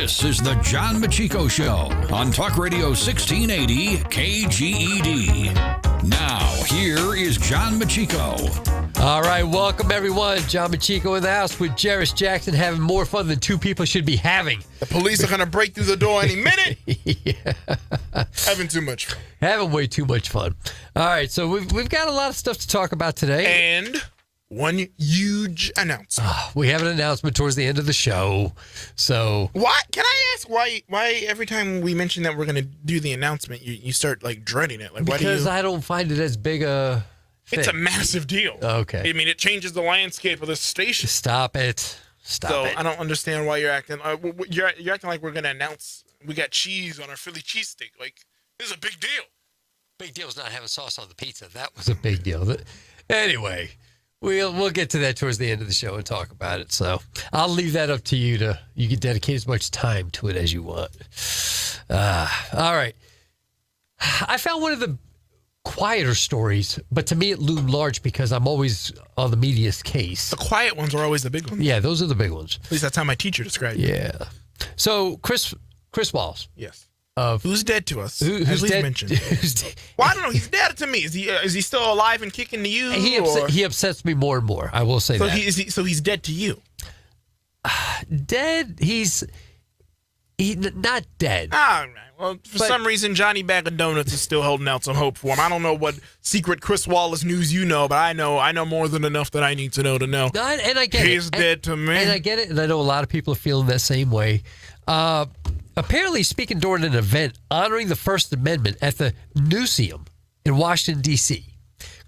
This is the John Meccico Show on Talk Radio 1680 KGED. Now, here is John Meccico. All right, welcome everyone. John Meccico in the house with Jarris Jackson, having more fun than two people should be having. The police are going to break through the door any minute. Yeah. Having too much fun. Having way too much fun. All right, so we've got a lot of stuff to talk about today. And one huge announcement. We have an announcement towards the end of the show. So Why? Can I ask why every time we mention that we're going to do the announcement, you start like dreading it? Like, because I don't find it as big a thing. It's a massive deal. Okay. I mean, it changes the landscape of this station. Stop it. So I don't understand why you're acting. You're acting like we're going to announce we got cheese on our Philly cheesesteak. Like, this is a big deal. Big deal is not having sauce on the pizza. That was a big deal. Anyway, we'll get to that towards the end of the show and talk about it. So I'll leave that up to you. You can dedicate as much time to it as you want. All right. I found one of the quieter stories, but to me it loomed large because I'm always on the media's case. The quiet ones are always the big ones. Yeah, those are the big ones. At least that's how my teacher described it. Yeah. So Chris Wallace. Yes. Who's dead to us? Who's dead? Mentioned. Well, I don't know. He's dead to me. Is he still alive and kicking to you? He upsets me more and more. I will say that. So he's dead to you. Dead? He's not dead. All right. Well, for some reason, Johnny Bag of Donuts is still holding out some hope for him. I don't know what secret Chris Wallace news you know, but I know more than enough that I need to know. And I get it. He's dead to me. And I get it, and I know a lot of people are feeling that same way. Apparently, speaking during an event honoring the First Amendment at the Museum in Washington, D.C.,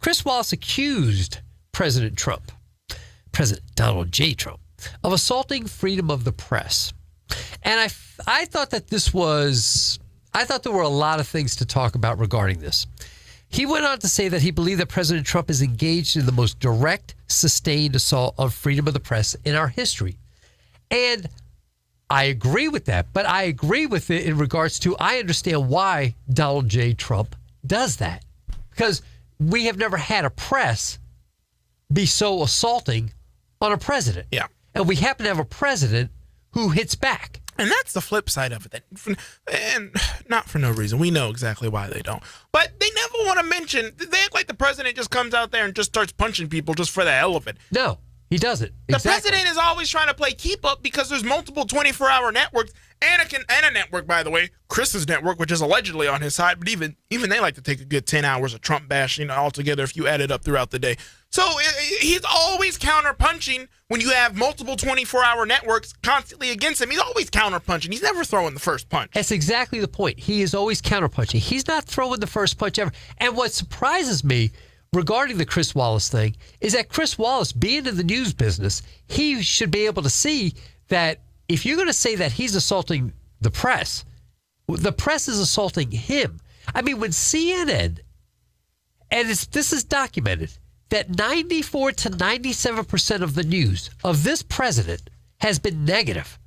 Chris Wallace accused President Donald J. Trump, of assaulting freedom of the press. And I thought that I thought there were a lot of things to talk about regarding this. He went on to say that he believed that President Trump is engaged in the most direct, sustained assault on freedom of the press in our history. And I agree with that, but I agree with it in regards to, I understand why Donald J. Trump does that. Because we have never had a press be so assaulting on a president. Yeah. And we happen to have a president who hits back. And that's the flip side of it. And not for no reason. We know exactly why they don't. But they never want to mention, they act like the president just comes out there and just starts punching people just for the hell of it. No, he doesn't. The Exactly. president is always trying to play keep up because there's multiple 24-hour networks and a network, by the way, Chris's network, which is allegedly on his side. But even they like to take a good 10 hours of Trump bash, altogether if you add it up throughout the day. So he's always counter-punching when you have multiple 24-hour networks constantly against him. He's always counter-punching. He's never throwing the first punch. That's exactly the point. He is always counter-punching. He's not throwing the first punch ever. And what surprises me regarding the Chris Wallace thing is that Chris Wallace, being in the news business, he should be able to see that if you're going to say that he's assaulting the press is assaulting him. I mean, when CNN, and this is documented, that 94 to 97% of the news of this president has been negative.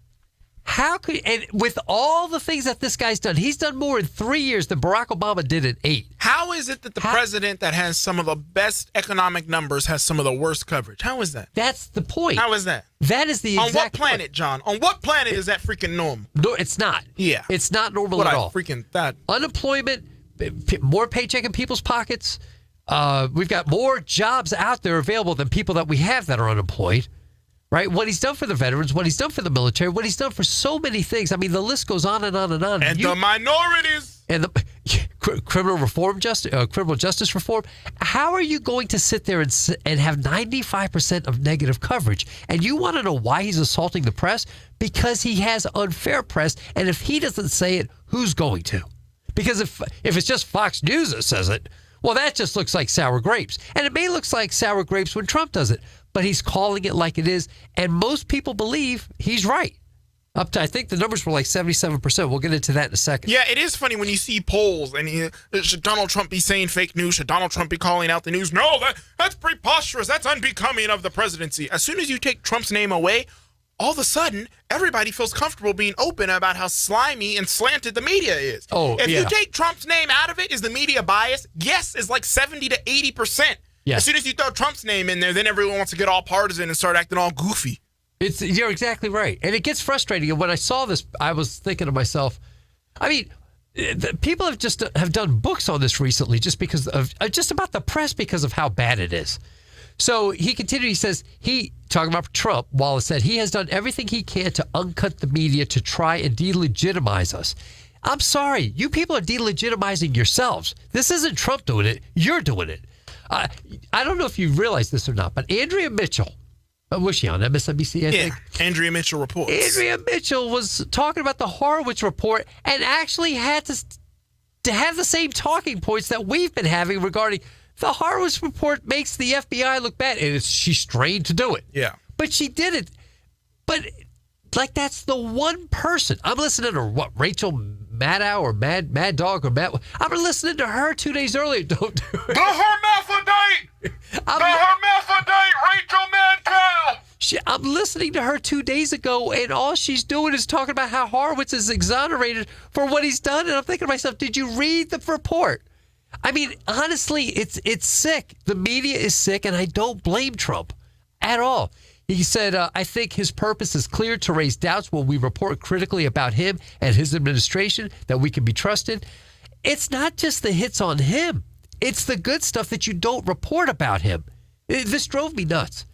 And with all the things that this guy's done, he's done more in 3 years than Barack Obama did in 8. How is it that the president that has some of the best economic numbers has some of the worst coverage? How is that? That's the point. How is that? That is the exact On what planet, point. John? On what planet is that freaking normal? No, it's not. Yeah. It's not normal at all. Freaking that. Unemployment, more paycheck in people's pockets. We've got more jobs out there available than people that we have that are unemployed. Right? What he's done for the veterans, what he's done for the military, what he's done for so many things. I mean, the list goes on and on and on. And the minorities. And the criminal justice reform. How are you going to sit there and have 95% of negative coverage? And you want to know why he's assaulting the press? Because he has unfair press. And if he doesn't say it, who's going to? Because if it's just Fox News that says it, well, that just looks like sour grapes. And it may look like sour grapes when Trump does it. But he's calling it like it is, and most people believe he's right. Up to, I think the numbers were like 77%. We'll get into that in a second. Yeah, it is funny when you see polls, and should Donald Trump be saying fake news? Should Donald Trump be calling out the news? No, that's preposterous. That's unbecoming of the presidency. As soon as you take Trump's name away, all of a sudden, everybody feels comfortable being open about how slimy and slanted the media is. If you take Trump's name out of it, is the media biased? Yes, is like 70 to 80%. Yes. As soon as you throw Trump's name in there, then everyone wants to get all partisan and start acting all goofy. You're exactly right. And it gets frustrating. And when I saw this, I was thinking to myself, I mean, people have done books on this recently just because of just about the press because of how bad it is. So he continued, he says, talking about Trump, Wallace said, he has done everything he can to uncut the media to try and delegitimize us. I'm sorry, you people are delegitimizing yourselves. This isn't Trump doing it, you're doing it. I don't know if you realize this or not, but Andrea Mitchell, was she on MSNBC, I think? Yeah, Andrea Mitchell reports. Andrea Mitchell was talking about the Horowitz report and actually had to have the same talking points that we've been having regarding the Horowitz report makes the FBI look bad. And she's trained to do it. Yeah. But she did it. But, like, that's the one person. I'm listening to Rachel Maddow or Mad Dog or Matt. I'm listening to her 2 days earlier. Don't do it. The hermaphrodite! Rachel Maddow! I'm listening to her 2 days ago, and all she's doing is talking about how Horowitz is exonerated for what he's done. And I'm thinking to myself, did you read the report? I mean, honestly, it's sick. The media is sick, and I don't blame Trump at all. He said, I think his purpose is clear to raise doubts when we report critically about him and his administration that we can be trusted. It's not just the hits on him. It's the good stuff that you don't report about him. This drove me nuts.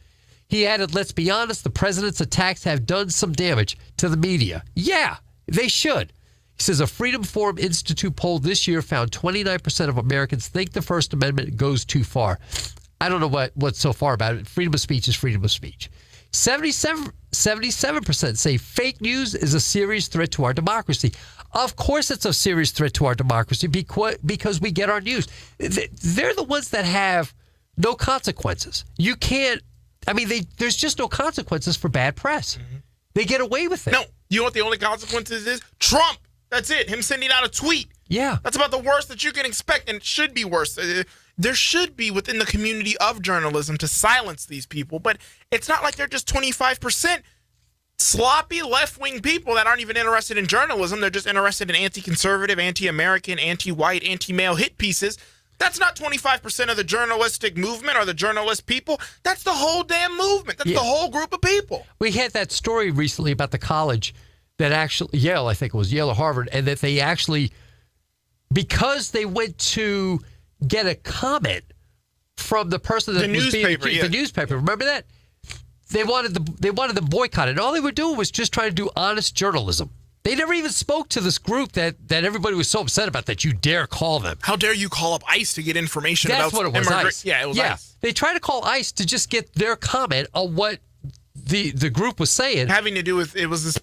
He added, let's be honest, the president's attacks have done some damage to the media. Yeah, they should. He says a Freedom Forum Institute poll this year found 29% of Americans think the First Amendment goes too far. I don't know what's so far about it. Freedom of speech is freedom of speech. 77% say fake news is a serious threat to our democracy. Of course it's a serious threat to our democracy because we get our news. They're the ones that have no consequences. You can't, there's just no consequences for bad press. Mm-hmm. They get away with it. No, you know what the only consequences is? Trump. That's it. Him sending out a tweet. Yeah. That's about the worst that you can expect, and it should be worse. There should be within the community of journalism to silence these people, but it's not like they're just 25% sloppy left-wing people that aren't even interested in journalism. They're just interested in anti-conservative, anti-American, anti-white, anti-male hit pieces. That's not 25% of the journalistic movement or the journalist people. That's the whole damn movement. That's the whole group of people. We had that story recently about the college that actually, Yale, I think it was Yale or Harvard, and that they actually, because they went to get a comment from the person that was being accused, the newspaper, remember that? They wanted to boycott it. And all they were doing was just trying to do honest journalism. They never even spoke to this group that everybody was so upset about that you dare call them. How dare you call up ICE to get information about what it was, ICE. Yeah, it was ICE. They tried to call ICE to just get their comment on what the group was saying. Having to do with, it was this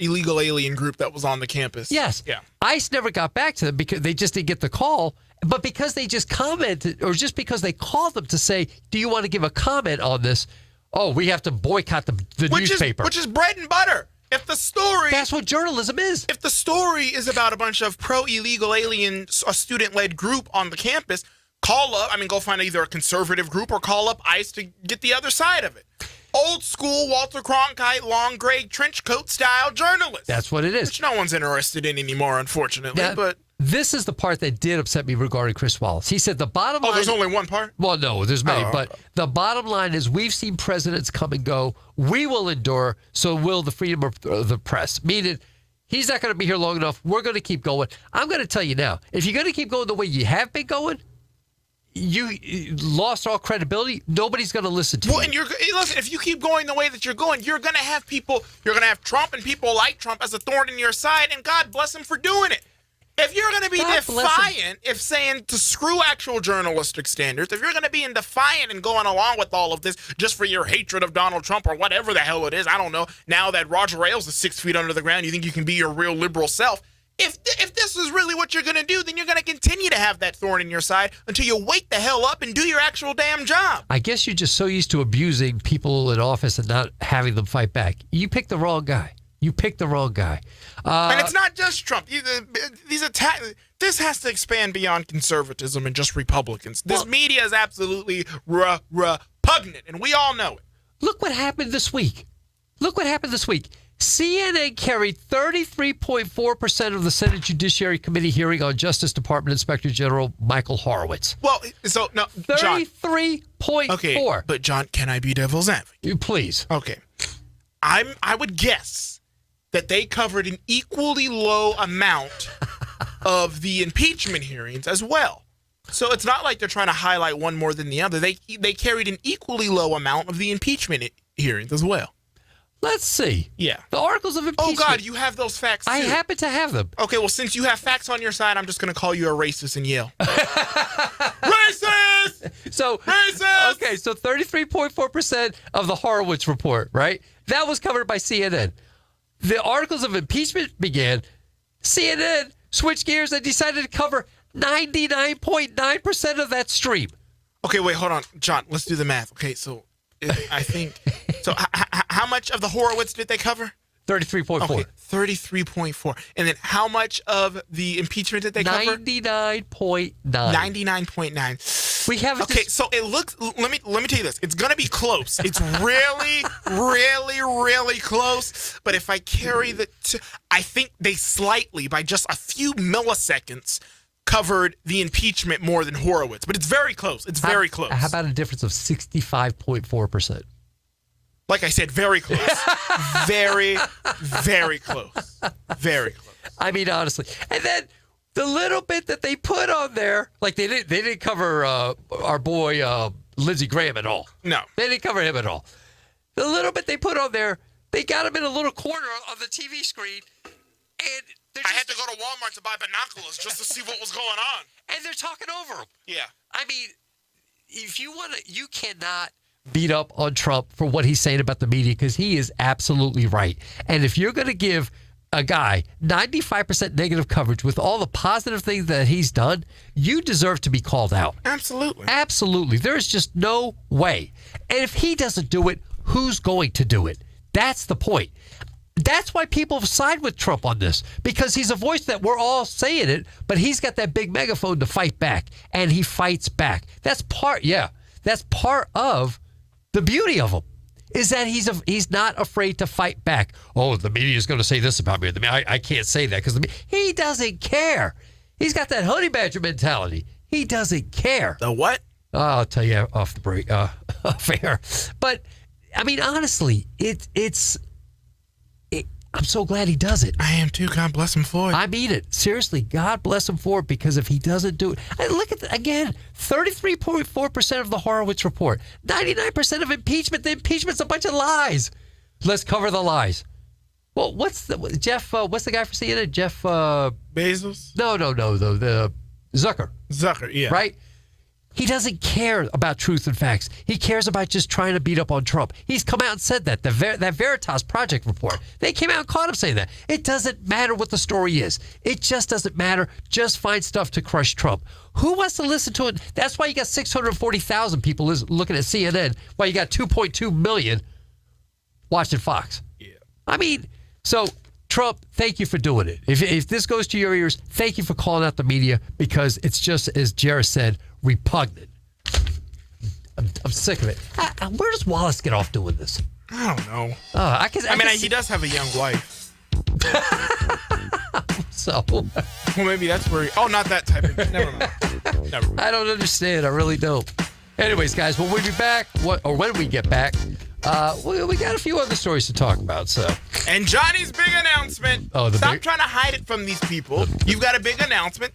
illegal alien group that was on the campus. Yes. Yeah. ICE never got back to them because they just didn't get the call. But because they just commented, or just because they called them to say, do you want to give a comment on this? Oh, we have to boycott the newspaper. Which is bread and butter. If the story... That's what journalism is. If the story is about a bunch of pro-illegal alien, a student-led group on the campus, go find either a conservative group or call up ICE to get the other side of it. Old school Walter Cronkite, long gray trench coat style journalist. That's what it is. Which no one's interested in anymore, unfortunately. Now, but this is the part that did upset me regarding Chris Wallace. He said the bottom line... Oh, there's only one part? Well, no, there's many. But the bottom line is we've seen presidents come and go. We will endure, so will the freedom of the press. Meaning, he's not going to be here long enough. We're going to keep going. I'm going to tell you now, if you're going to keep going the way you have been going, you lost all credibility. Nobody's going to listen to you. Well, and listen, if you keep going the way that you're going, you're going to have Trump and people like Trump as a thorn in your side, and God bless him for doing it. If you're going to be defiant, if saying to screw actual journalistic standards, if you're going to be defiant and going along with all of this just for your hatred of Donald Trump or whatever the hell it is, I don't know, now that Roger Ailes is 6 feet under the ground, you think you can be your real liberal self. If this is really what you're going to do, then you're going to continue to have that thorn in your side until you wake the hell up and do your actual damn job. I guess you're just so used to abusing people in office and not having them fight back. You picked the wrong guy. And it's not just Trump. These attacks. This has to expand beyond conservatism and just Republicans. This media is absolutely repugnant, and we all know it. Look what happened this week. CNN carried 33.4% of the Senate Judiciary Committee hearing on Justice Department Inspector General Michael Horowitz. Well, so no, John. 33.4. Okay, but John, can I be devil's advocate? Please. Okay. I would guess that they covered an equally low amount of the impeachment hearings as well. So it's not like they're trying to highlight one more than the other. They carried an equally low amount of the impeachment hearings as well. Let's see. Yeah. The articles of impeachment. Oh, God, you have those facts, too. I happen to have them. Okay, well, since you have facts on your side, I'm just going to call you a racist and yell. Racist! So, Racist! Okay, so 33.4% of the Horowitz report, right? That was covered by CNN. The articles of impeachment began. CNN switched gears and decided to cover 99.9% of that stream. Okay, wait, hold on. John, let's do the math. Okay, so I think... So how much of the Horowitz did they cover? 33.4. Okay, 33.4. And then how much of the impeachment did they cover? 99.9. 99.9. We have so it looks. Let me tell you this. It's gonna be close. It's really, really, really close. But if I carry I think they slightly, by just a few milliseconds, covered the impeachment more than Horowitz. But it's very close. It's very close. How about a difference of 65.4%? Like I said, very close. Very, very close. Very close. I mean, honestly. And then the little bit that they put on there, like they didn't cover our boy Lindsey Graham at all. No. They didn't cover him at all. The little bit they put on there, they got him in a little corner of the TV screen, and I had to go to Walmart to buy binoculars just to see what was going on. And they're talking over him. Yeah. I mean, if you want to, you cannot beat up on Trump for what he's saying about the media, because he is absolutely right. And if you're going to give a guy 95% negative coverage with all the positive things that he's done, you deserve to be called out. Absolutely. Absolutely. There is just no way. And if he doesn't do it, who's going to do it? That's the point. That's why people side with Trump on this, because he's a voice that we're all saying it, but he's got that big megaphone to fight back, and he fights back. That's part of the beauty of him, is that he's not afraid to fight back. Oh, the media is going to say this about me. I can't say that because he doesn't care. He's got that honey badger mentality. He doesn't care. The what? I'll tell you off the break, off air. But I mean, honestly, I'm so glad he does it. I am too. God bless him for it. I mean it. Seriously, God bless him for it, because if he doesn't do it, and look at again, 33.4% of the Horowitz report, 99% of impeachment. The impeachment's a bunch of lies. Let's cover the lies. Well, what's the guy for CNN? Jeff Bezos? No, the Zucker. Zucker, yeah. Right? He doesn't care about truth and facts. He cares about just trying to beat up on Trump. He's come out and said that. That Veritas Project report, they came out and caught him saying that. It doesn't matter what the story is. It just doesn't matter. Just find stuff to crush Trump. Who wants to listen to it? That's why you got 640,000 people looking at CNN, while you got 2.2 million watching Fox. Yeah. I mean, so Trump, thank you for doing it. If this goes to your ears, thank you for calling out the media, because it's just, as Jared said, repugnant. I'm sick of it. Where does Wallace get off doing this? I don't know. He does have a young wife. So. Well, maybe that's where not that type of... Never mind. I don't understand. I really don't. Anyways, guys, when we be back, when we get back, we got a few other stories to talk about. So. And Johnny's big announcement. Stop trying to hide it from these people. You've got a big announcement.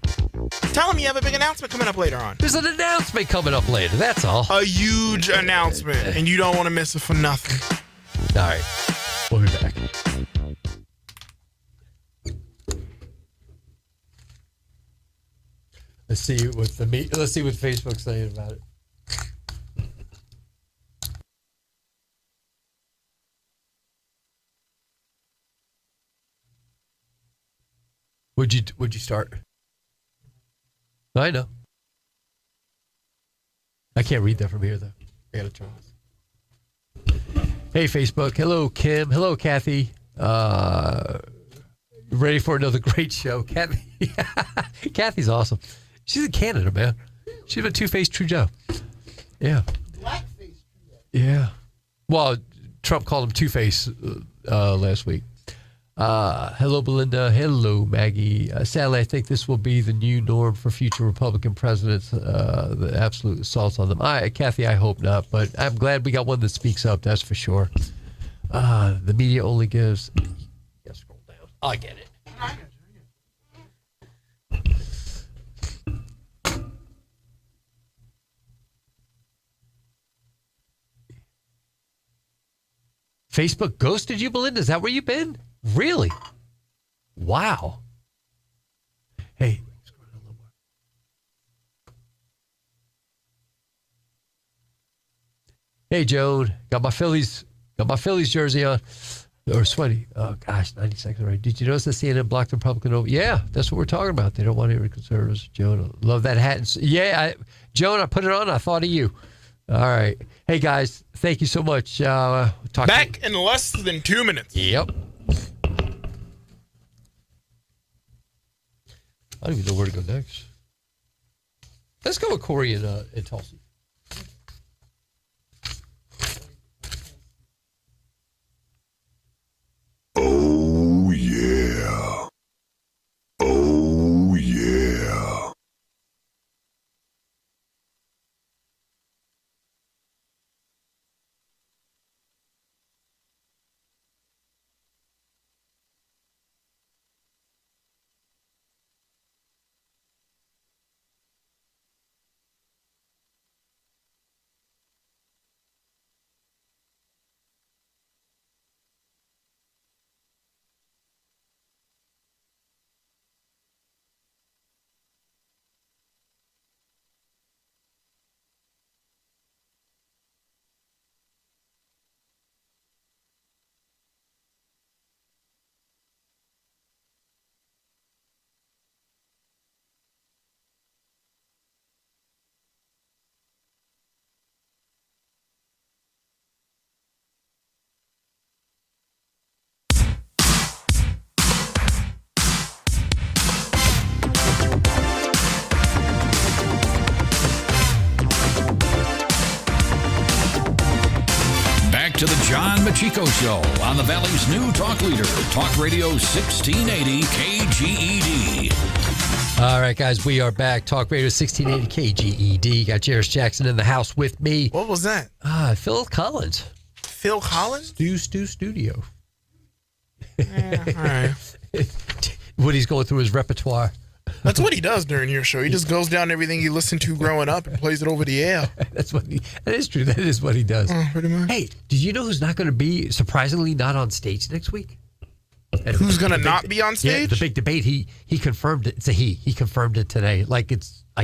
Tell them you have a big announcement coming up later on. There's an announcement coming up later. That's all. A huge announcement, and you don't want to miss it for nothing. All right. We'll be back. Let's see what Facebook's saying about it. Would you start? I know. I can't read that from here, though. I gotta turn this. Hey, Facebook. Hello, Kim. Hello, Kathy. Ready for another great show. Kathy. Kathy's awesome. She's in Canada, man. She's a two-faced True Joe. Yeah. Blackface True Joe. Yeah. Well, Trump called him Two-Face last week. Hello, Belinda. Hello, Maggie. Sadly, I think this will be the new norm for future Republican presidents, the absolute assaults on them. Kathy, I hope not, but I'm glad we got one that speaks up, that's for sure. The media only gives. Yeah, scroll down. I get it. Facebook ghosted you, Belinda? Is that where you've been? Really? Wow. Hey. Hey, Joan. Got my Phillies jersey on. Or sweaty. Oh, gosh, 90 seconds already. Did you notice that CNN blocked the Republican over? Yeah, that's what we're talking about. They don't want any conservatives. Joan, love that hat. Yeah, Joan, I put it on. I thought of you. All right. Hey, guys, thank you so much. Talk Back in less than 2 minutes. Yep. I don't even know where to go next. Let's go with Corey and Tulsi. Oh, yeah. Oh, yeah. To the John Meccico Show on the Valley's new talk leader, Talk Radio 1680 KGED. All right, guys, we are back. Talk Radio 1680 KGED. Got Jairus Jackson in the house with me. What was that? Phil Collins. Phil Collins? Stu Studio. All right. Woody's going through his repertoire. That's what he does during your show. He just goes down everything he listened to growing up and plays it over the air. That is true. That is what he does. Pretty much. Hey, did you know who's not going to be, surprisingly, not on stage next week? Who's going to not be on stage? Yeah, the big debate. He confirmed it. It's a he. He confirmed it today. I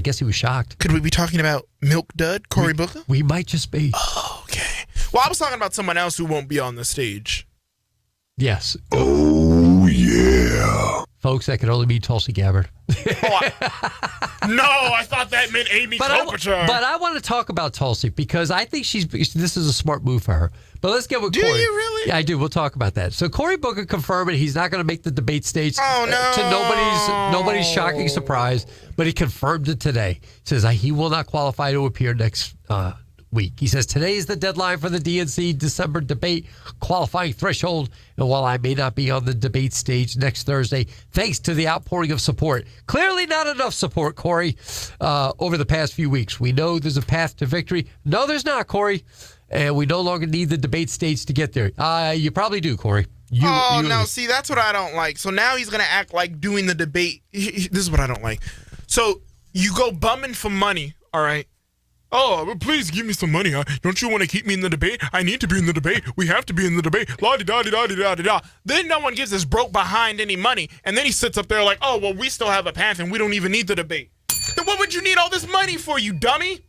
guess he was shocked. Could we be talking about Milk Dud, Cory Booker? We might just be. Oh, okay. Well, I was talking about someone else who won't be on the stage. Yes. Oh, yeah. Folks, that could only be Tulsi Gabbard. No, I thought that meant Amy Klobuchar. But I want to talk about Tulsi because I think this is a smart move for her. But let's get with Cory. Do you really? Yeah, I do. We'll talk about that. So Cory Booker confirmed it. He's not going to make the debate stage. Oh, no. To nobody's shocking surprise. But he confirmed it today. Says he will not qualify to appear next week. He says today is the deadline for the DNC December debate qualifying threshold. And while I may not be on the debate stage next Thursday, thanks to the outpouring of support, clearly not enough support, Cory, over the past few weeks. We know there's a path to victory. No, there's not, Cory. And we no longer need the debate stage to get there. You probably do, Cory. See, that's what I don't like. So now he's going to act like doing the debate. This is what I don't like. So you go bumming for money, all right? Oh, well, please give me some money. Don't you want to keep me in the debate? I need to be in the debate. We have to be in the debate. La-di-da-di-da-di-da-di-da. Then no one gives us broke behind any money. And then he sits up there like, oh, well, we still have a path and we don't even need the debate. Then what would you need all this money for, you dummy?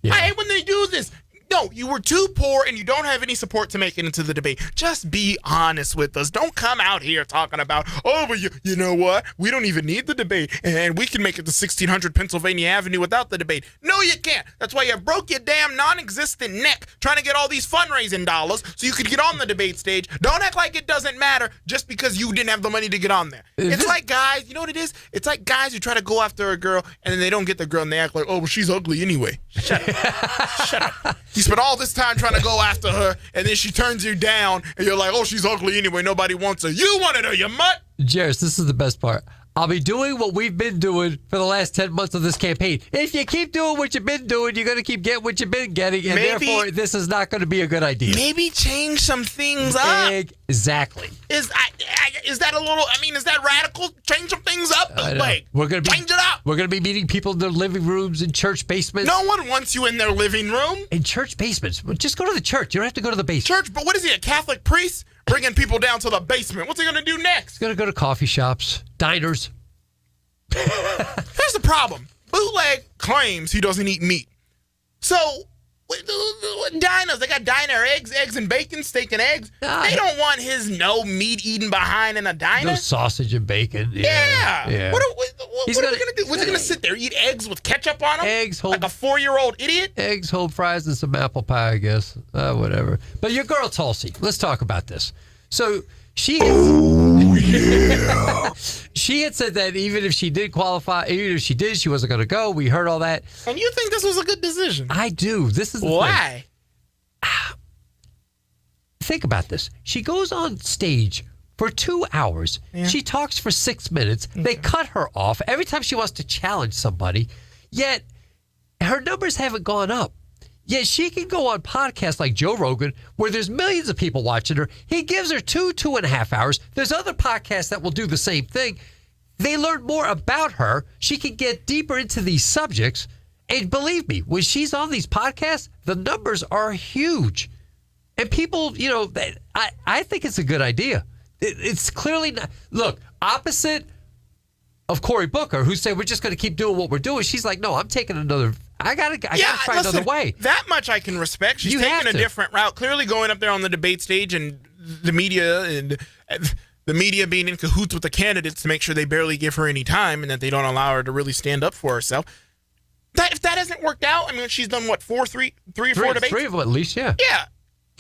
Yeah. I hate when they do this. No, you were too poor and you don't have any support to make it into the debate. Just be honest with us. Don't come out here talking about, oh, but you know what? We don't even need the debate and we can make it to 1600 Pennsylvania Avenue without the debate. No, you can't. That's why you broke your damn non-existent neck trying to get all these fundraising dollars so you could get on the debate stage. Don't act like it doesn't matter just because you didn't have the money to get on there. It's like guys, you know what it is? It's like guys who try to go after a girl and then they don't get the girl and they act like, oh, well, she's ugly anyway. Shut up. Shut up. You spent all this time trying to go after her, and then she turns you down, and you're like, oh, she's ugly anyway. Nobody wants her. You wanted her, you mutt. Jairus, this is the best part. I'll be doing what we've been doing for the last 10 months of this campaign. If you keep doing what you've been doing, you're going to keep getting what you've been getting, and therefore this is not going to be a good idea. Maybe change some things up. Exactly. Is that a little? I mean, is that radical? Change some things up. Like, change it up. We're going to be meeting people in their living rooms, in church basements. No one wants you in their living room. In church basements. Just go to the church. You don't have to go to the basement. Church, but what is he, a Catholic priest? Bringing people down to the basement. What's he going to do next? He's going to go to coffee shops, diners. Here's the problem. Bootleg claims he doesn't eat meat. So, diners, they got diner eggs and bacon, steak and eggs. They don't want his no meat eating behind in a diner. No sausage and bacon. Yeah. What are we going to do? Was he going to sit there, eat eggs with ketchup on them? Eggs, like a 4-year-old idiot? Eggs, home fries, and some apple pie, I guess. Whatever. But your girl, Tulsi, let's talk about this. So, she had said that even if she did qualify, even if she did, she wasn't going to go. We heard all that. And you think this was a good decision? I do. This is the Why? thing. Think about this. She goes on stage for 2 hours. Yeah. She talks for 6 minutes. Okay. They cut her off every time she wants to challenge somebody. Yet her numbers haven't gone up. Yet she can go on podcasts like Joe Rogan, where there's millions of people watching her. He gives her 2.5 hours. There's other podcasts that will do the same thing. They learn more about her. She can get deeper into these subjects. And believe me, when she's on these podcasts, the numbers are huge. And people, I think it's a good idea. It's clearly not. Look, opposite of Cory Booker, who said we're just going to keep doing what we're doing. She's like, no, I'm taking another. I gotta try another way. That much I can respect. She's taking a different route. Clearly going up there on the debate stage, and the media being in cahoots with the candidates to make sure they barely give her any time and that they don't allow her to really stand up for herself. If that hasn't worked out, I mean, she's done what, three or four debates? 3 of them at least, yeah. Yeah.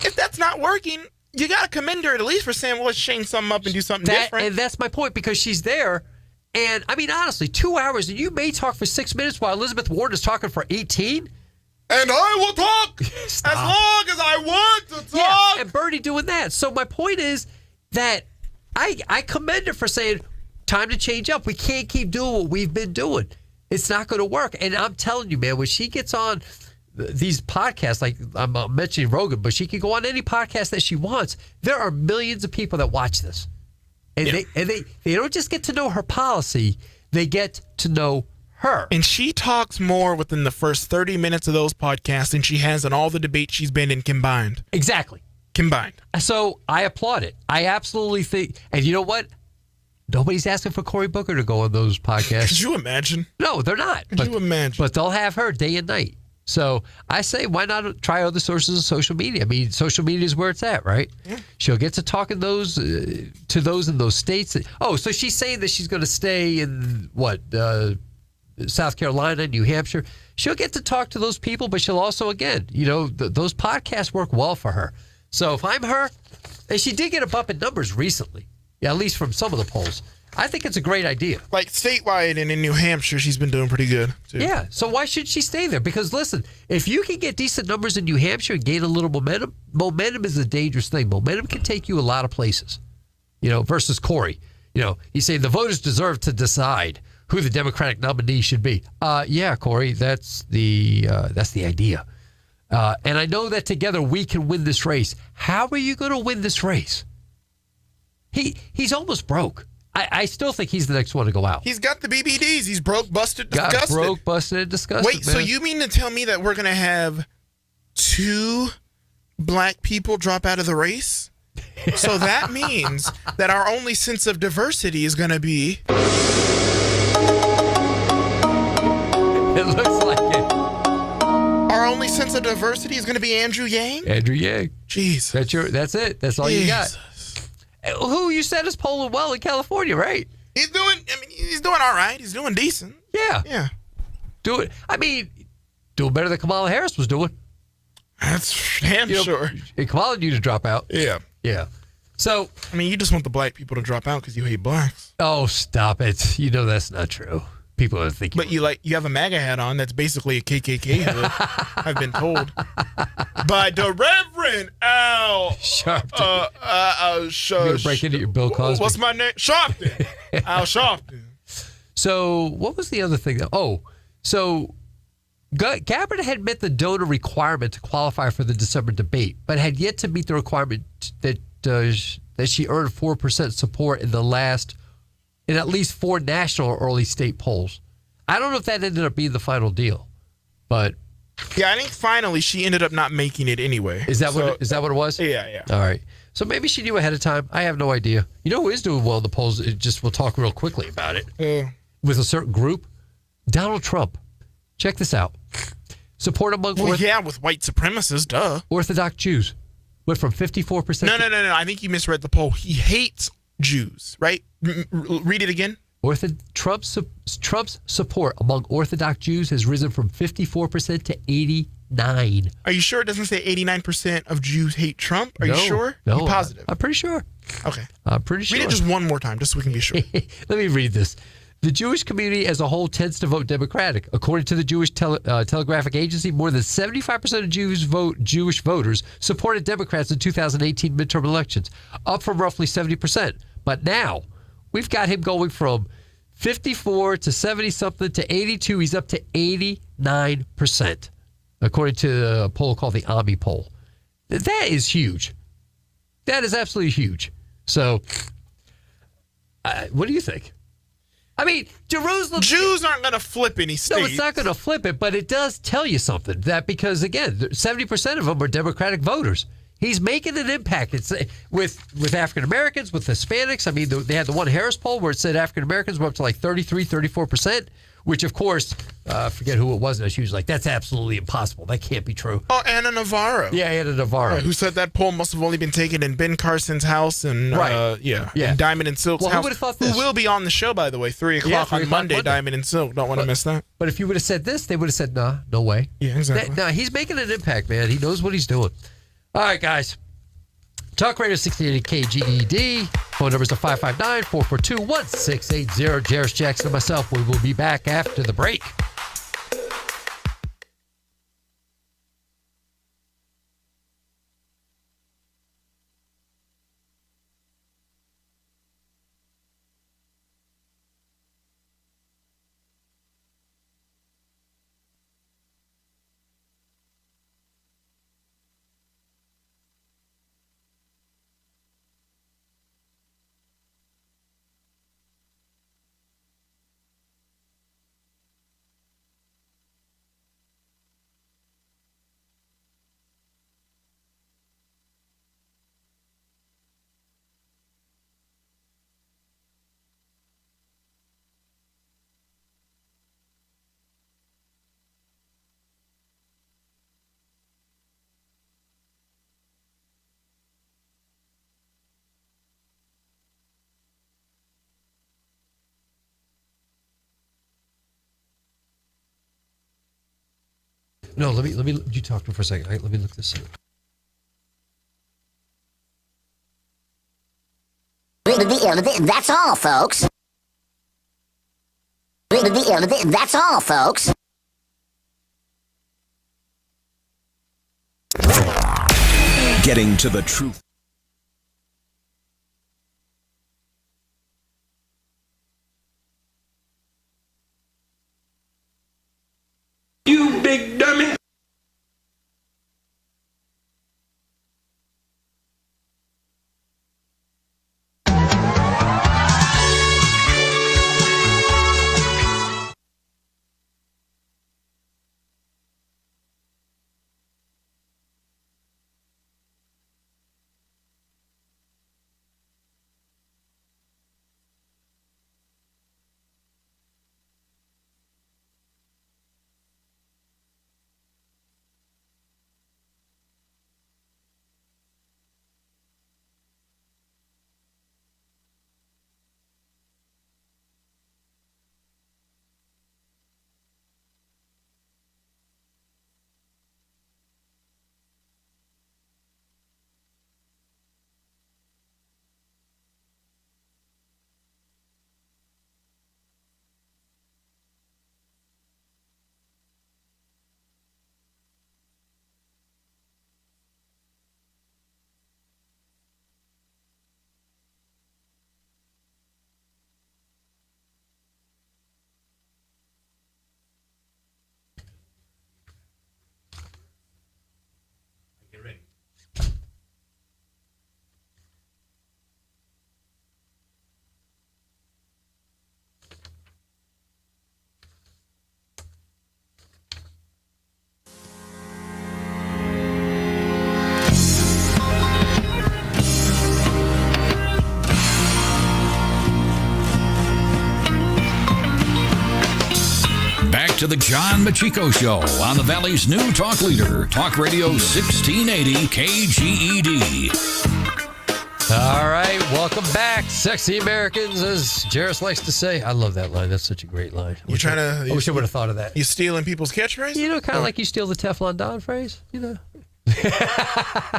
If that's not working, you gotta commend her at least for saying, well, let's change something up and do something different. And that's my point, because she's there. And, I mean, honestly, 2 hours, and you may talk for 6 minutes while Elizabeth Warren is talking for 18. And I will talk as long as I want to talk. Yeah, and Bernie doing that. So my point is that I commend her for saying, time to change up. We can't keep doing what we've been doing. It's not going to work. And I'm telling you, man, when she gets on these podcasts, like I'm mentioning Rogan, but she can go on any podcast that she wants. There are millions of people that watch this. And they don't just get to know her policy, they get to know her. And she talks more within the first 30 minutes of those podcasts than she has in all the debates she's been in combined. Exactly. Combined. So I applaud it. I absolutely think, and you know what? Nobody's asking for Cory Booker to go on those podcasts. Could you imagine? No, they're not. Could you imagine? But they'll have her day and night. So I say, why not try other sources of social media? I mean, social media is where it's at, right? Yeah. She'll get to talk to those in those states. Oh, so she's saying that she's going to stay in South Carolina, New Hampshire. She'll get to talk to those people, but she'll also, again, those podcasts work well for her. So if I'm her, and she did get a bump in numbers recently, at least from some of the polls. I think it's a great idea. Like statewide and in New Hampshire, she's been doing pretty good, too. Yeah, so why should she stay there? Because, listen, if you can get decent numbers in New Hampshire and gain a little momentum is a dangerous thing. Momentum can take you a lot of places, versus Cory. He's saying the voters deserve to decide who the Democratic nominee should be. Yeah, Cory, that's the idea. And I know that together we can win this race. How are you going to win this race? He's almost broke. I still think he's the next one to go out. He's got the BBDs. He's broke, busted, disgusted. Broke, busted, and disgusted. Wait, so you mean to tell me that we're going to have 2 black people drop out of the race? So that means that our only sense of diversity is going to be... It looks like it. Our only sense of diversity is going to be Andrew Yang? Andrew Yang. Jesus. That's it. That's all you got. Who you said is polling well in California, right? He's doing all right. He's doing decent. Yeah. Yeah. Doing better than Kamala Harris was doing. That's damn sure. And Kamala needed to drop out. Yeah. Yeah. So, you just want the black people to drop out because you hate blacks. Oh, stop it. That's not true. People are thinking. But you have a MAGA hat on that's basically a KKK hood, I've been told. By the Reverend Al Sharpton. You're going to break into your Bill Cosby. What's my name? Sharpton. Al Sharpton. So what was the other thing? So Gabbard had met the donor requirement to qualify for the December debate, but had yet to meet the requirement that she earned 4% support in at least 4 national or early state polls. I don't know if that ended up being the final deal, but Yeah, I think finally she ended up not making it anyway. is that what it was? Yeah. All right. So maybe she knew ahead of time. I have no idea. You know who is doing well in the polls? We'll talk real quickly about it. With a certain group, Donald Trump. Check this out. Support among with white supremacists, duh. Orthodox Jews went from 54%. No. I think you misread the poll. He hates Jews, right? Read it again. Trump's support among Orthodox Jews has risen from 54% to 89%. Are you sure it doesn't say 89% of Jews hate Trump? Are you sure? No, you positive? I'm pretty sure. Okay. I'm pretty sure. Read it just one more time, just so we can be sure. Let me read this. The Jewish community as a whole tends to vote Democratic. According to the Jewish Telegraphic Agency, more than 75% of Jewish voters supported Democrats in 2018 midterm elections, up from roughly 70%. But now, we've got him going from 54 to 70-something to 82. He's up to 89%, according to a poll called the AMI poll. That is huge. That is absolutely huge. So, what do you think? I mean, Jerusalem... Jews aren't going to flip any states. No, it's not going to flip it, but it does tell you something. That because, again, 70% of them are Democratic voters. He's making an impact. It's with African Americans, with Hispanics. I mean, they had the one Harris poll where it said African Americans were up to like 33, 34%, which, of course, I forget who it was. And she was like, that's absolutely impossible. That can't be true. Oh, Anna Navarro. Yeah, Anna Navarro. Who said that poll must have only been taken in Ben Carson's house and, in Diamond and Silk's house. Who would have thought this? Who will be on the show, by the way, 3 o'clock on Monday, Diamond and Silk. Don't want to miss that. But if you would have said this, they would have said, nah, no way. Yeah, exactly. No, he's making an impact, man. He knows what he's doing. All right, guys. Talk Radio 1680 KGED. Phone numbers are 559-442-1680. Jarris Jackson and myself, we will be back after the break. No, let me. You talk to him for a second. All right, let me look this up. That's all, folks. That's all, folks. Getting to the truth. You big dummy. to the John Meccico Show on the Valley's new talk leader, Talk Radio 1680 KGED. All right, welcome back, sexy Americans, as Jairus likes to say. I love that line. That's such a great line. You trying to? I wish I would have thought of that. You stealing people's catchphrase? You know, kind of like you steal the Teflon Don phrase. You know. All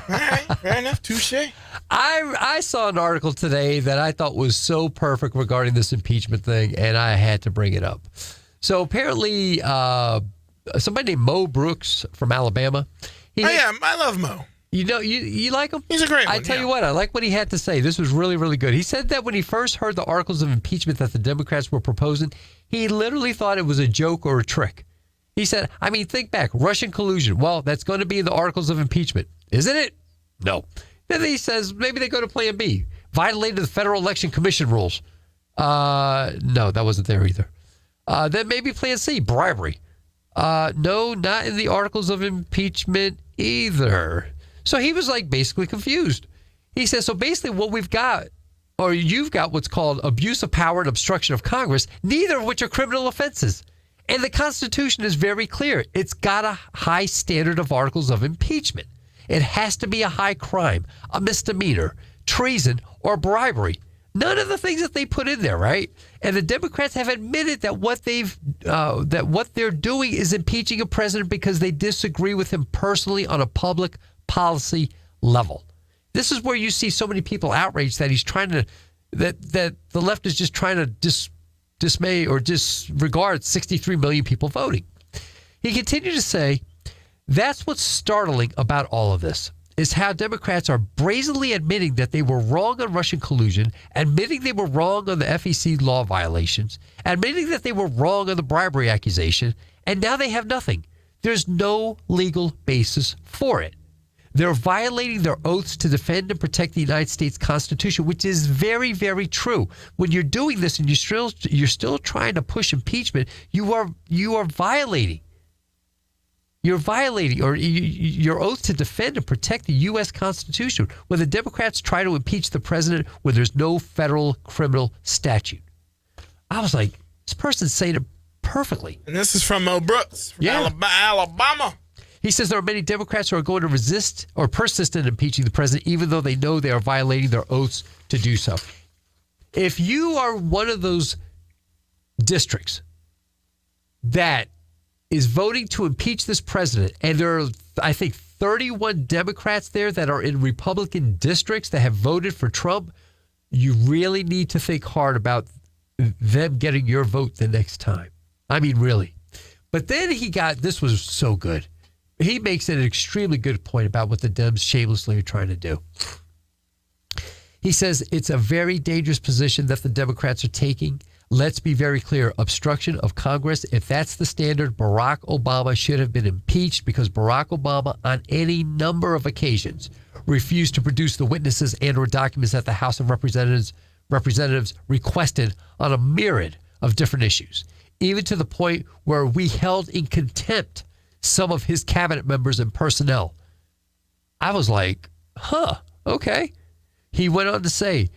right, fair enough. Touche. I saw an article today that I thought was so perfect regarding this impeachment thing, and I had to bring it up. So apparently, somebody named Mo Brooks from Alabama. I love Mo. You know, you like him? He's a great one. I tell you what, I like what he had to say. This was really, really good. He said that when he first heard the articles of impeachment that the Democrats were proposing, he literally thought it was a joke or a trick. He said, I mean, think back, Russian collusion. Well, that's going to be in the articles of impeachment, isn't it? No. Then he says maybe they go to plan B, violated the Federal Election Commission rules. No, that wasn't there either. Then maybe plan C, bribery. No, not in the articles of impeachment either. So he was like basically confused. He says, so basically what we've got, or you've got what's called abuse of power and obstruction of Congress, neither of which are criminal offenses. And the Constitution is very clear. It's got a high standard of articles of impeachment. It has to be a high crime, a misdemeanor, treason, or bribery. None of the things that they put in there, right? And the Democrats have admitted that what they're doing is impeaching a president because they disagree with him personally on a public policy level. This is where you see so many people outraged that he's trying to, that the left is just trying to dismay or disregard 63 million people voting. He continued to say, that's what's startling about all of this, is how Democrats are brazenly admitting that they were wrong on Russian collusion, admitting they were wrong on the FEC law violations, admitting that they were wrong on the bribery accusation, and now they have nothing. There's no legal basis for it. They're violating their oaths to defend and protect the United States Constitution, which is very, very true. When you're doing this and you're still trying to push impeachment, you are violating. You're violating your oath to defend and protect the U.S. Constitution when the Democrats try to impeach the president when there's no federal criminal statute. I was like, this person's saying it perfectly. And this is from Mo Brooks from Alabama. He says there are many Democrats who are going to resist or persist in impeaching the president, even though they know they are violating their oaths to do so. If you are one of those districts that is voting to impeach this president, and there are, I think, 31 Democrats there that are in Republican districts that have voted for Trump, you really need to think hard about them getting your vote the next time. I mean, really. But then this was so good. He makes an extremely good point about what the Dems shamelessly are trying to do. He says it's a very dangerous position that the Democrats are taking. Let's be very clear. Obstruction of Congress, if that's the standard, Barack Obama should have been impeached because Barack Obama, on any number of occasions, refused to produce the witnesses and or documents that the House of Representatives requested on a myriad of different issues, even to the point where we held in contempt some of his cabinet members and personnel. I was like, okay. He went on to say,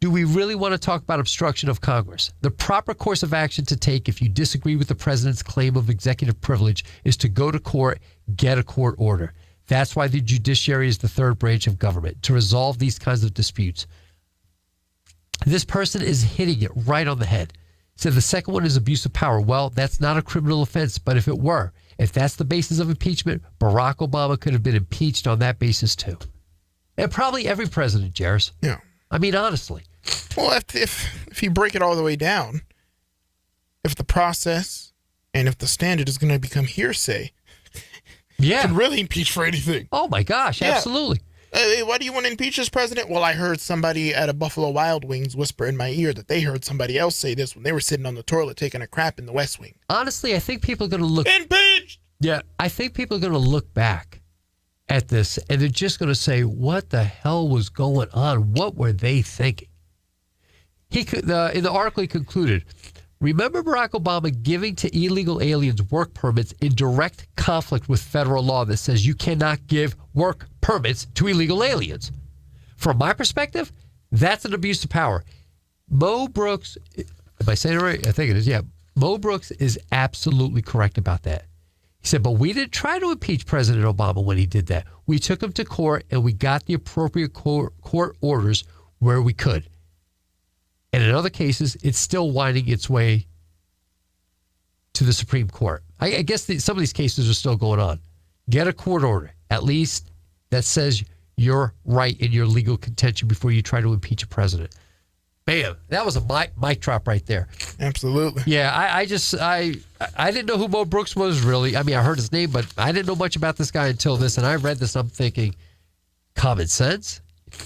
do we really want to talk about obstruction of Congress? The proper course of action to take if you disagree with the president's claim of executive privilege is to go to court, get a court order. That's why the judiciary is the third branch of government, to resolve these kinds of disputes. This person is hitting it right on the head. So the second one is abuse of power. Well, that's not a criminal offense, but if it were, if that's the basis of impeachment, Barack Obama could have been impeached on that basis too. And probably every president, Jairus. Yeah. I mean, honestly. Well, if you break it all the way down, if the process and if the standard is going to become hearsay, you can really impeach for anything. Oh, my gosh, absolutely. Hey, why do you want to impeach this president? Well, I heard somebody at a Buffalo Wild Wings whisper in my ear that they heard somebody else say this when they were sitting on the toilet taking a crap in the West Wing. Honestly, I think people are going to look... Impeached! Yeah, I think people are going to look back at this and they're just going to say, what the hell was going on? What were they thinking? In the article, he concluded, remember Barack Obama giving to illegal aliens work permits in direct conflict with federal law that says you cannot give work permits to illegal aliens. From my perspective, that's an abuse of power. Mo Brooks, am I saying it right? I think it is, yeah. Mo Brooks is absolutely correct about that. He said, but we didn't try to impeach President Obama when he did that. We took him to court and we got the appropriate court orders where we could. And in other cases, it's still winding its way to the Supreme Court. I guess some of these cases are still going on. Get a court order, at least that says you're right in your legal contention before you try to impeach a president. Bam. That was a mic drop right there. Absolutely. Yeah, I didn't know who Mo Brooks was really. I mean, I heard his name, but I didn't know much about this guy until this. And I read this, I'm thinking, common sense?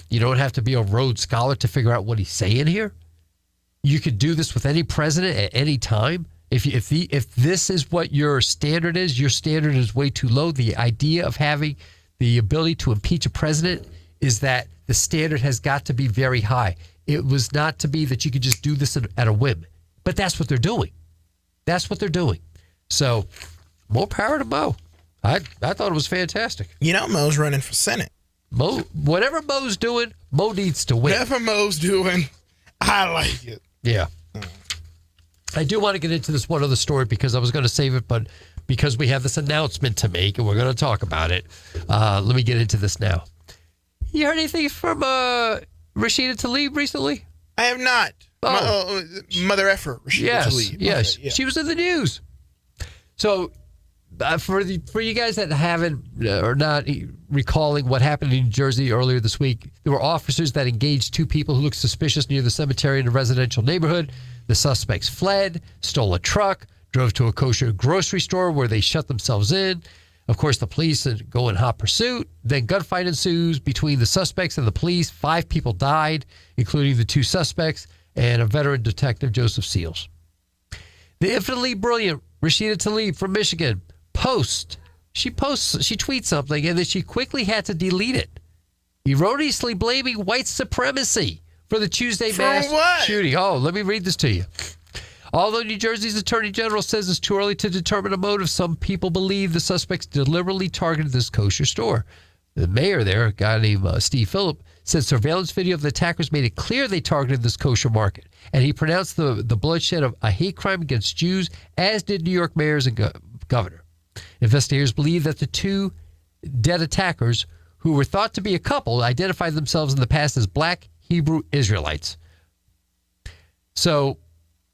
You don't have to be a Rhodes Scholar to figure out what he's saying here. You could do this with any president at any time. If this is what your standard is way too low. The idea of having the ability to impeach a president is that the standard has got to be very high. It was not to be that you could just do this at a whim. But that's what they're doing. That's what they're doing. So, more power to Mo. I thought it was fantastic. You know, Mo's running for Senate. Mo, whatever Mo's doing, Mo needs to win. Whatever Mo's doing, I like it. Yeah. I do want to get into this one other story because I was going to save it, but because we have this announcement to make and we're going to talk about it, let me get into this now. You heard anything from Rashida Tlaib recently? I have not. Mother effer, Rashida Tlaib. Yes, Okay, yeah. She was in the news. So for you guys that haven't or not recalling what happened in New Jersey earlier this week, there were officers that engaged two people who looked suspicious near the cemetery in a residential neighborhood. The suspects fled, stole a truck, drove to a kosher grocery store where they shut themselves in. Of course, the police go in hot pursuit. Then gunfight ensues between the suspects and the police. 5 people died, including the 2 suspects and a veteran detective, Joseph Seals. The infinitely brilliant Rashida Tlaib from Michigan she tweets something and then she quickly had to delete it, erroneously blaming white supremacy for the Tuesday mass shooting. Oh, let me read this to you. Although New Jersey's Attorney General says it's too early to determine a motive, some people believe the suspects deliberately targeted this kosher store. The mayor there, a guy named Steve Phillip, said surveillance video of the attackers made it clear they targeted this kosher market. And he pronounced the bloodshed of a hate crime against Jews, as did New York mayors and governor. Investigators believe that the 2 dead attackers, who were thought to be a couple, identified themselves in the past as Black Hebrew Israelites. So,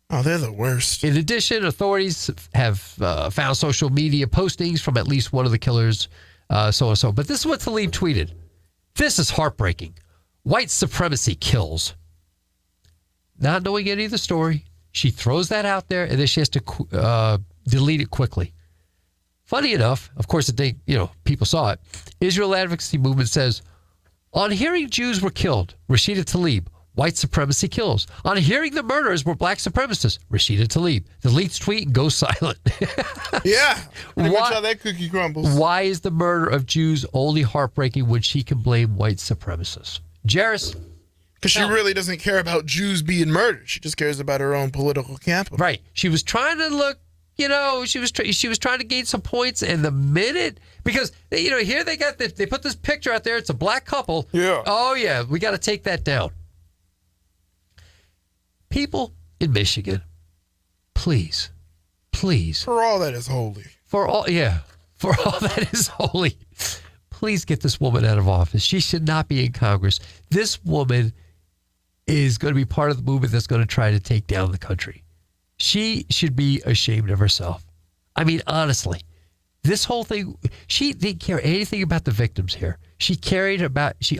they're the worst. In addition, authorities have found social media postings from at least one of the killers, so and so. But this is what Tlaib tweeted. This is heartbreaking. White supremacy kills. Not knowing any of the story, she throws that out there, and then she has to delete it quickly. Funny enough, of course, people saw it. Israel Advocacy Movement says, on hearing Jews were killed, Rashida Tlaib, white supremacy kills. On hearing the murderers were black supremacists, Rashida Tlaib, deletes tweet and goes silent. Yeah. Watch how that cookie crumbles. Why is the murder of Jews only heartbreaking when she can blame white supremacists? Jairus? Because she really doesn't care about Jews being murdered. She just cares about her own political capital. Right. She was trying to look, she was trying to gain some points, and the minute, because here they put this picture out there. It's a black couple. Yeah. Oh yeah, we got to take that down. People in Michigan, please. For all that is holy. For all that is holy, please get this woman out of office. She should not be in Congress. This woman is going to be part of the movement that's going to try to take down the country. She should be ashamed of herself. I mean, honestly, this whole thing, she didn't care anything about the victims here.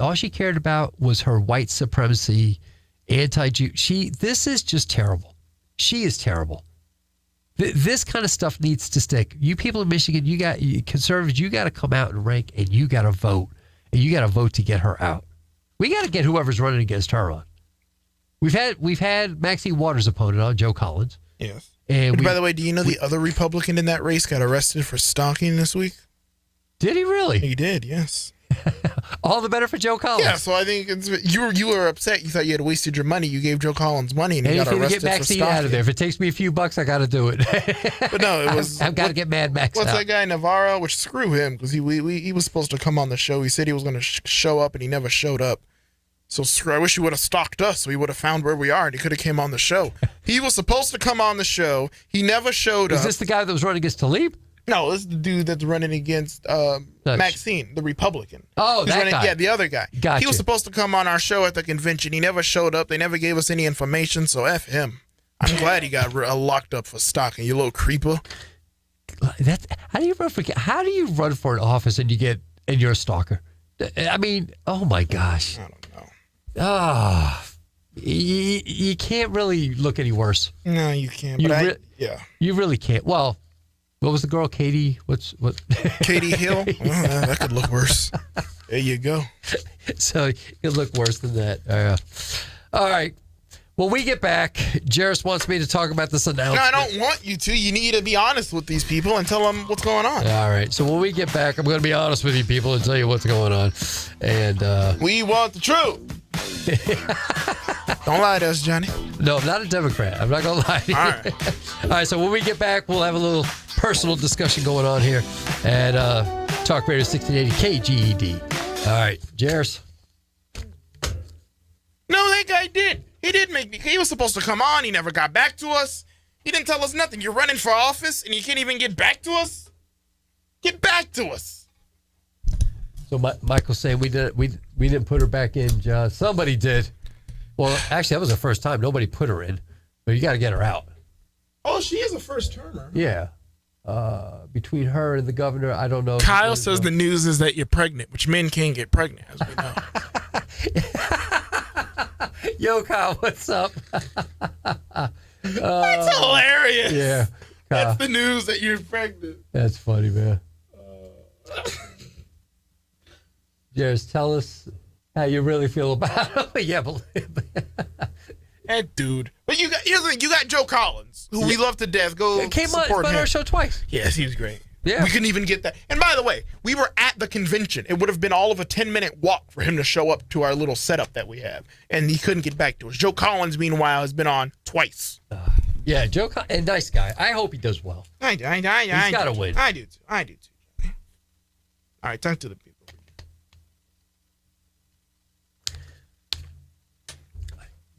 All she cared about was her white supremacy, anti-Jew. This is just terrible. She is terrible. This kind of stuff needs to stick. You people in Michigan, conservatives, you got to come out and rank, and you got to vote. And you got to vote to get her out. We got to get whoever's running against her on. We've had Maxine Waters' opponent on, Joe Collins. Yes. And by the way, do you know the other Republican in that race got arrested for stalking this week? Did he really? He did, yes. All the better for Joe Collins. Yeah, so I think you were upset. You thought you had wasted your money. You gave Joe Collins money, and he got arrested to get Maxine out of there. If it takes me a few bucks, I got to do it. But no, it was. I've got to get Mad Max What's out. that guy Navarro? Which screw him, because he was supposed to come on the show. He said he was going to show up, and he never showed up. So I wish he would have stalked us so he would have found where we are and he could have came on the show. He was supposed to come on the show. He never showed up. Is this the guy that was running against Talib? No, this is the dude that's running against Maxine, the Republican. Oh, that guy. Yeah, the other guy. Gotcha. He was supposed to come on our show at the convention. He never showed up. They never gave us any information, so F him. I'm glad he got locked up for stalking, you little creeper. How do you run for an office and you're a stalker? I mean, oh my gosh. I don't know. You can't really look any worse. No, you can't. Yeah. You really can't. Well, what was the girl, Katie? What? Katie Hill? Well, that could look worse. There you go. So it'll look worse than that. All right. When we get back, Jairus wants me to talk about this announcement. No, I don't want you to. You need to be honest with these people and tell them what's going on. All right. So when we get back, I'm going to be honest with you people and tell you what's going on. And we want the truth. Don't lie to us, Johnny. No, I'm not a Democrat. I'm not going to lie to you. All right. All right. So when we get back, we'll have a little personal discussion going on here at Talk Radio 1680 KGED. All right. Jairus. No, that guy did. He did make me. He was supposed to come on. He never got back to us. He didn't tell us nothing. You're running for office and you can't even get back to us? Get back to us. So Michael's saying we didn't put her back in, John. Somebody did. Well, actually, that was the first time. Nobody put her in. But you got to get her out. Oh, she is a first termer. Yeah. Between her and the governor, I don't know. Kyle says the news is that you're pregnant, which men can't get pregnant, as we know. Yo, Kyle, what's up? That's hilarious. Yeah. Kyle. That's the news that you're pregnant. That's funny, man. Jairus, tell us how you really feel about it. Yeah, That dude. But here's the thing. You got Joe Collins, who we love to death. Go came support on him. our show twice. Yes, he was great. Yeah. We couldn't even get that. And by the way, we were at the convention. It would have been all of a 10-minute walk for him to show up to our little setup that we have. And he couldn't get back to us. Joe Collins, meanwhile, has been on twice. Yeah, Joe Collins, and nice guy. I hope he does well. He's got to win. I do too. All right, talk to the people.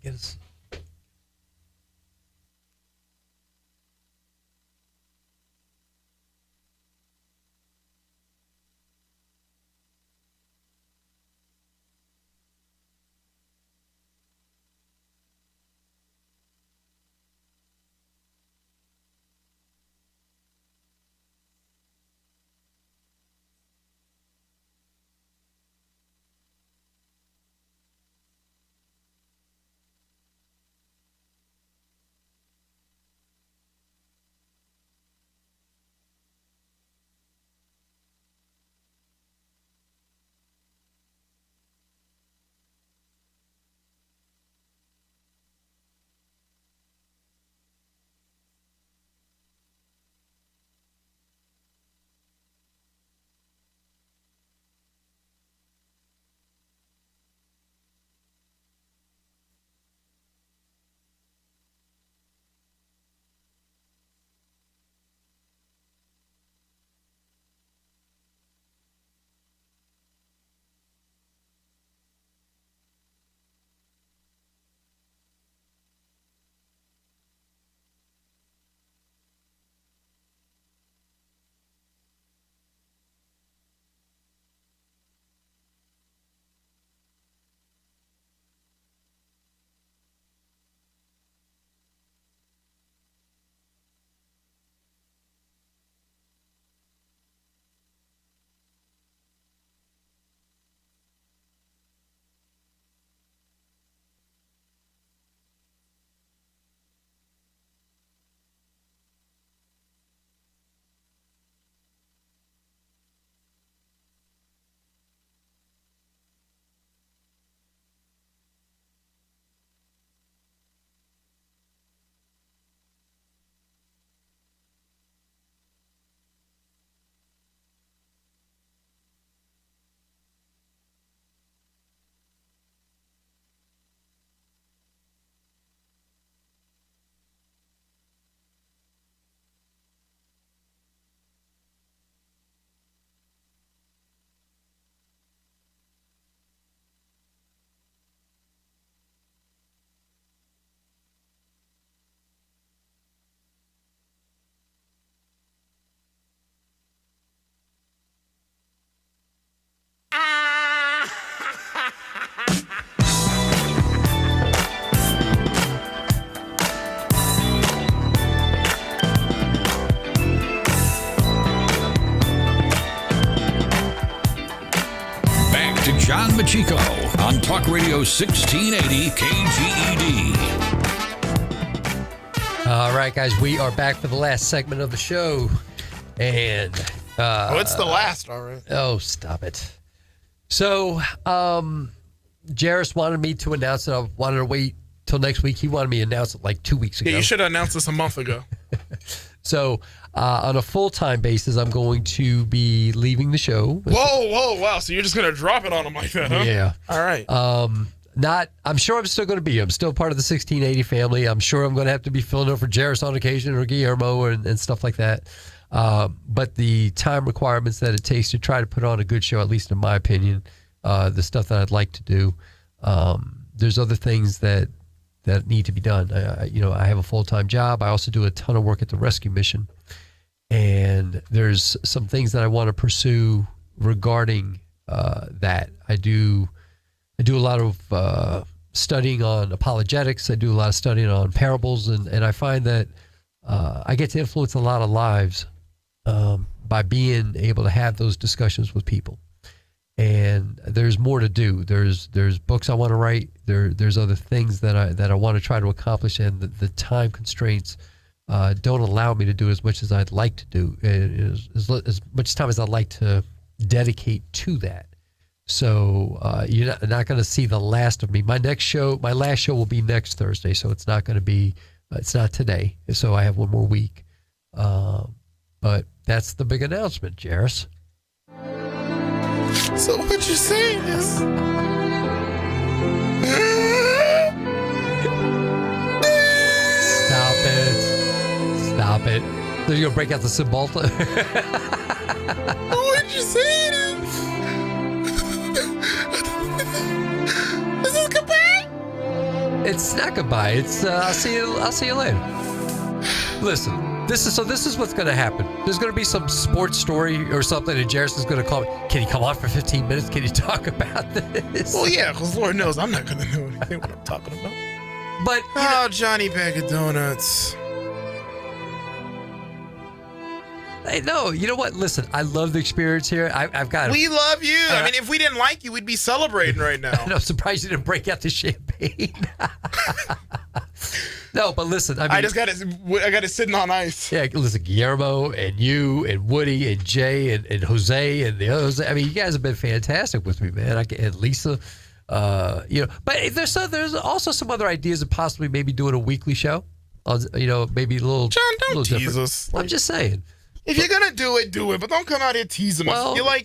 Get us. John Meccico on Talk Radio 1680 KGED. All right, guys, we are back for the last segment of the show. And it's the last, all right. oh, stop it. So, Jairus wanted me to announce it. I wanted to wait till next week. He wanted me to announce it like 2 weeks ago. Yeah, you should have announced this a month ago. So, on a full-time basis, I'm going to be leaving the show. Whoa, wow. So you're just going to drop it on him like that, huh? Yeah. All right. I'm sure I'm still going to be. I'm still part of the 1680 family. I'm sure I'm going to have to be filling in for Jairus on occasion or Guillermo and stuff like that. But the time requirements that it takes to try to put on a good show, at least in my opinion, the stuff that I'd like to do, there's other things that need to be done. I have a full-time job. I also do a ton of work at the rescue mission. And there's some things that I want to pursue regarding that. I do a lot of studying on apologetics. I do a lot of studying on parables, and I find that I get to influence a lot of lives by being able to have those discussions with people. And there's more to do. There's books I want to write. There's other things that I want to try to accomplish, and the time constraints don't allow me to do as much as I'd like to do, as much time as I'd like to dedicate to that. So you're not going to see the last of me. My last show will be next Thursday, so it's not going to be, it's not today. So I have one more week. But that's the big announcement, Jairus. So what you're saying is... Stop it. They're going to break out the Cymbalta. What you're saying is... This is goodbye? It's not goodbye. It's I'll see you later. Listen, this is what's going to happen. There's going to be some sports story or something, and Jairus is going to call me. Can you come on for 15 minutes? Can you talk about this? Well, yeah, because Lord knows I'm not going to know anything what I'm talking about. But Johnny Bag of Donuts. Hey, no, you know what? Listen, I love the experience here. I've got. We love you. I mean, if we didn't like you, we'd be celebrating right now. I'm surprised you didn't break out the champagne. No, but listen, I mean, I got it sitting on ice. Yeah, listen, Guillermo and you and Woody and Jay and Jose and the others. I mean, you guys have been fantastic with me, man. And Lisa, but there's also some other ideas of possibly maybe doing a weekly show. Maybe a little. John, don't tease different. Us. I'm just saying. If you're gonna do it, but don't come out here teasing us.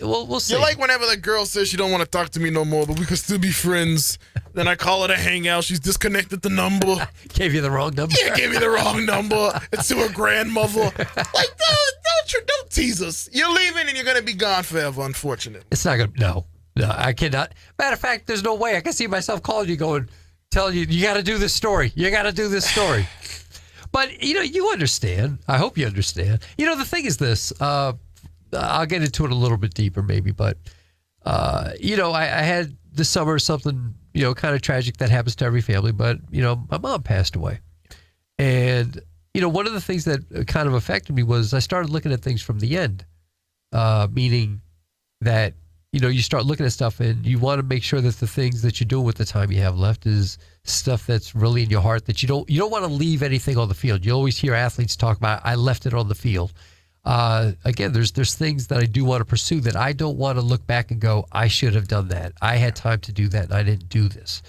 We'll see. You're like whenever the girl says she don't want to talk to me no more, but we can still be friends. Then I call it a hangout. She's disconnected the number. Gave you the wrong number. Yeah, gave me the wrong number. It's to her grandmother. Like, don't tease us. You're leaving and you're gonna be gone forever. Unfortunately, it's not gonna. No, I cannot. Matter of fact, there's no way I can see myself calling you, telling you got to do this story. You got to do this story. But, you understand. I hope you understand. The thing is this. I'll get into it a little bit deeper maybe. But, I had this summer something, kind of tragic that happens to every family. But, my mom passed away. And, one of the things that kind of affected me was I started looking at things from the end. Meaning that, you start looking at stuff and you want to make sure that the things that you're doing with the time you have left is stuff that's really in your heart, that you don't want to leave anything on the field. You always hear athletes talk about, I left it on the field. Again, there's things that I do want to pursue that I don't want to look back and go, I should have done that. I had time to do that and I didn't do this.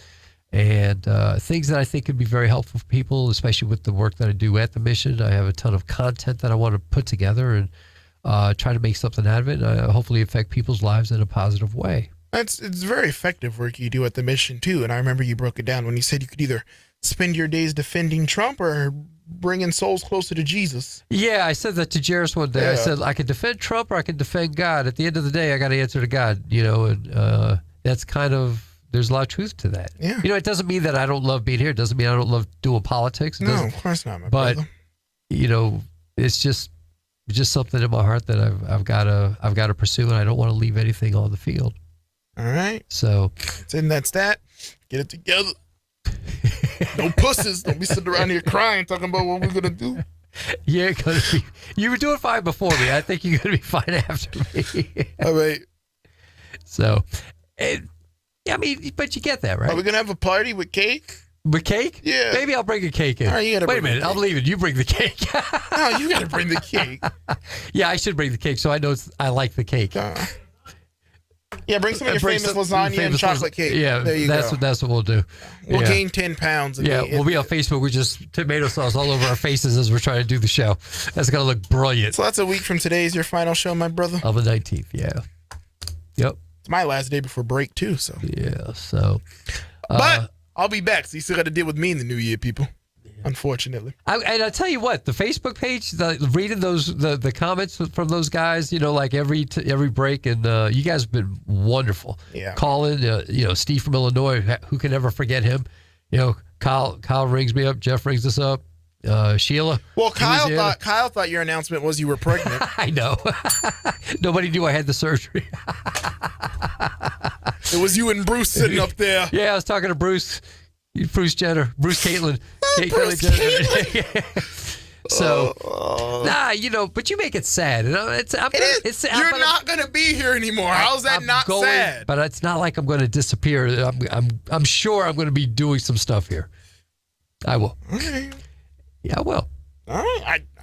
And things that I think could be very helpful for people, especially with the work that I do at the mission. I have a ton of content that I want to put together and try to make something out of it and hopefully affect people's lives in a positive way. It's very effective work you do at the mission, too. And I remember you broke it down when you said you could either spend your days defending Trump or bringing souls closer to Jesus. Yeah, I said that to Jairus one day. Yeah. I said, I can defend Trump or I can defend God. At the end of the day, I got to answer to God, and that's kind of, there's a lot of truth to that. Yeah. It doesn't mean that I don't love being here. It doesn't mean I don't love doing politics. No, of course not, my but, brother. It's just something in my heart that I've got to pursue, and I don't want to leave anything on the field. All right. So, that's that. Get it together. No pusses. Don't be sitting around here crying, talking about what we're gonna do. You're gonna be. You were doing fine before me. I think you're gonna be fine after me. All right. So, Yeah, I mean, but you get that, right? Are we gonna have a party with cake? With cake? Yeah. Maybe I'll bring a cake in. All right, you gotta Wait a bring the minute. I'm cake. leaving. You bring the cake. No, you gotta bring the cake. Yeah, I should bring the cake so I know I like the cake. Yeah, bring some of your Bring famous some lasagna and famous chocolate cake. Yeah, there you that's go. that's what we'll do. We'll Yeah. gain 10 pounds. Yeah, we'll be on Facebook with just tomato sauce all over our faces as we're trying to do the show. That's going to look brilliant. So that's a week from today is your final show, my brother. On the 19th, yeah. Yep. It's my last day before break, too. So, Yeah, so. But I'll be back. So you still got to deal with me in the new year, people. Unfortunately. And I tell you what, the Facebook page, reading the comments from those guys, like every break, and you guys have been wonderful. Yeah. Colin, Steve from Illinois, who can never forget him? Kyle rings me up, Jeff rings us up, Sheila. Well, Kyle Louisiana. thought your announcement was you were pregnant. I know. Nobody knew I had the surgery. It was you and Bruce sitting up there. Yeah, I was talking to Bruce Jenner, Bruce Caitlin. Bruce So, but you make it sad. You're not going to be here anymore. How's that not sad? But it's not like I'm going to disappear. I'm sure I'm going to be doing some stuff here. I will. Okay. Yeah, I will. All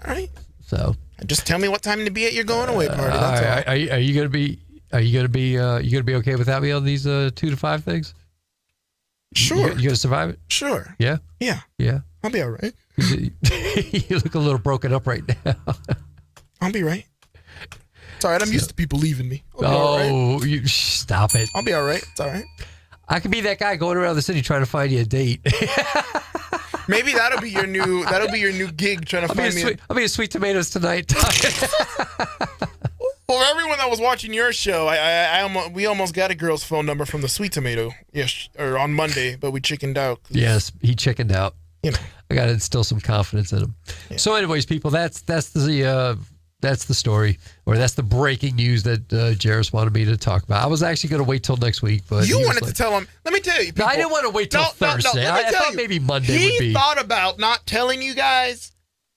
right. So, just tell me what time to be at your going away party. That's all. Are you going to be? Are you going to be? You going to be okay without me on these 2 to 5 things? Sure. You going to survive it? Sure. Yeah. Yeah. Yeah. I'll be all right. You look a little broken up right now. I'll be right. It's all right. I'm used to people leaving me. I'll be all right. You stop it. I'll be all right. It's all right. I could be that guy going around the city trying to find you a date. Maybe that'll be your new gig, trying to find me. I'll be a Sweet Tomatoes tonight. Well, everyone that was watching your show, we almost got a girl's phone number from the Sweet Tomato, or on Monday, but we chickened out. Yes, he chickened out. I got to instill some confidence in him. Yeah. So, anyways, people, that's the story, or that's the breaking news that Jairus wanted me to talk about. I was actually going to wait till next week, but you wanted to tell him. Let me tell you, people. No, I didn't want to wait till Thursday. No, I thought maybe Monday would be. He thought about not telling you guys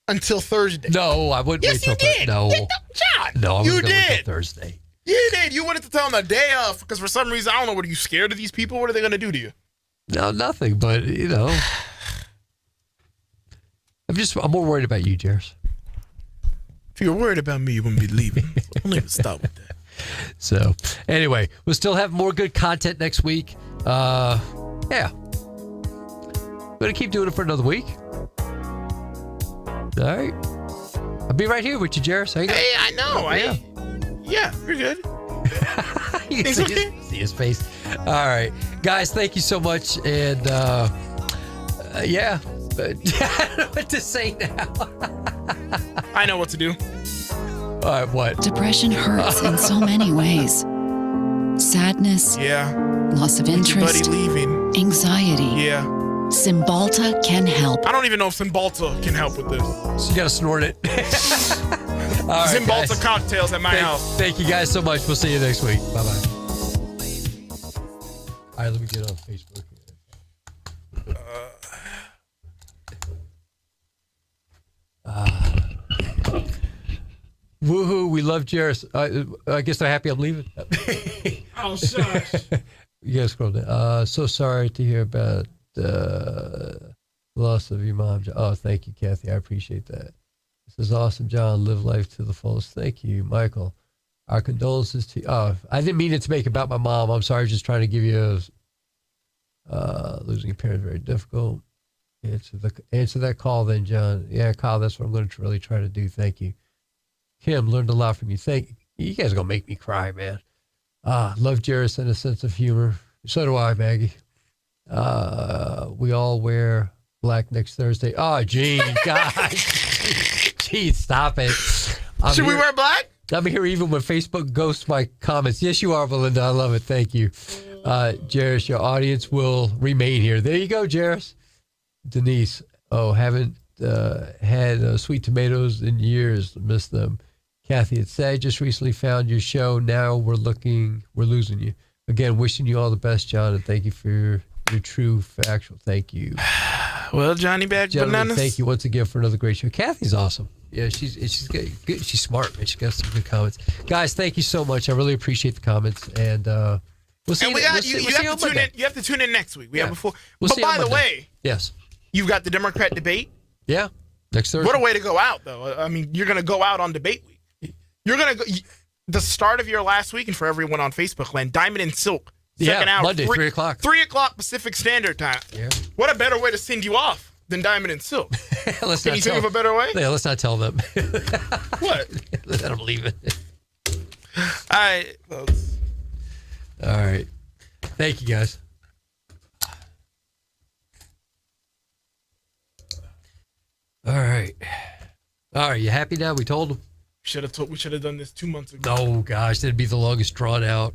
until Thursday. No, I wouldn't wait till Thursday. No, John, no, I you wasn't going to wait did. till Thursday. You did. You wanted to tell him the day of because for some reason I don't know. What are you scared of these people? What are they going to do to you? No, nothing. But I'm more worried about you, Jairus. If you were worried about me, you wouldn't be leaving. Don't even start with that. So, anyway, we'll still have more good content next week. Yeah. We're going to keep doing it for another week. All right. I'll be right here with you, Jairus. Hey, I know. Yeah, you're good. You can see his face. All right. Guys, thank you so much. And, yeah. But I don't know what to say now. I know what to do. All right, what? Depression hurts in so many ways. Sadness. Yeah. Loss of interest. Buddy leaving. Anxiety. Yeah. Cymbalta can help. I don't even know if Cymbalta can help with this. So you got to snort it. All right, Cymbalta guys. cocktails at my house. Thank you guys so much. We'll see you next week. Bye-bye. All right, let me get on Facebook. Woohoo, we love Jairus. I guess they're happy I'm leaving. Oh, shush. You guys scroll down. So sorry to hear about the loss of your mom. Oh, thank you, Kathy. I appreciate that. This is awesome, John. Live life to the fullest. Thank you, Michael. Our condolences to you. Oh, I didn't mean it to make about my mom. I'm sorry. Just trying to give you losing a parent is very difficult. Answer that call then, John. Yeah, Kyle, that's what I'm going to really try to do. Thank you. Kim, learned a lot from you. You guys are going to make me cry, man. Love Jairus and a sense of humor. So do I, Maggie. We all wear black next Thursday. Oh, Gene, God. Geez, stop it. Should we wear black? I'm here even when Facebook ghosts my comments. Yes, you are, Belinda. I love it. Thank you. Jairus, your audience will remain here. There you go, Jairus. Denise, haven't had Sweet Tomatoes in years. Miss them. Kathy, it's sad. Just recently found your show. Now we're losing you. Again, wishing you all the best, John, and thank you for your true factual. Thank you. Well, Johnny Bag Bananas. Thank you once again for another great show. Kathy's awesome. Yeah, she's good. She's smart, man. She got some good comments. Guys, thank you so much. I really appreciate the comments. And We'll see. And we got you have to tune in. You have to tune in next week. We have before. We'll but see by on the Monday. way, yes, you've got the Democrat debate. yeah, next Thursday. What a way to go out, though. I mean, you're going to go out on debate week. You're going to go the start of your last week, and for everyone on Facebook land, Diamond and Silk. Second hour, Monday, 3 o'clock. 3 o'clock Pacific Standard Time. Yeah. What a better way to send you off than Diamond and Silk. Can you think of a better way? Yeah, let's not tell them. What? Let them leave it. All right, folks. All right. Thank you, guys. All right. You happy now? We told them. We should have done this 2 months ago. Oh gosh, that'd be the longest drawn out.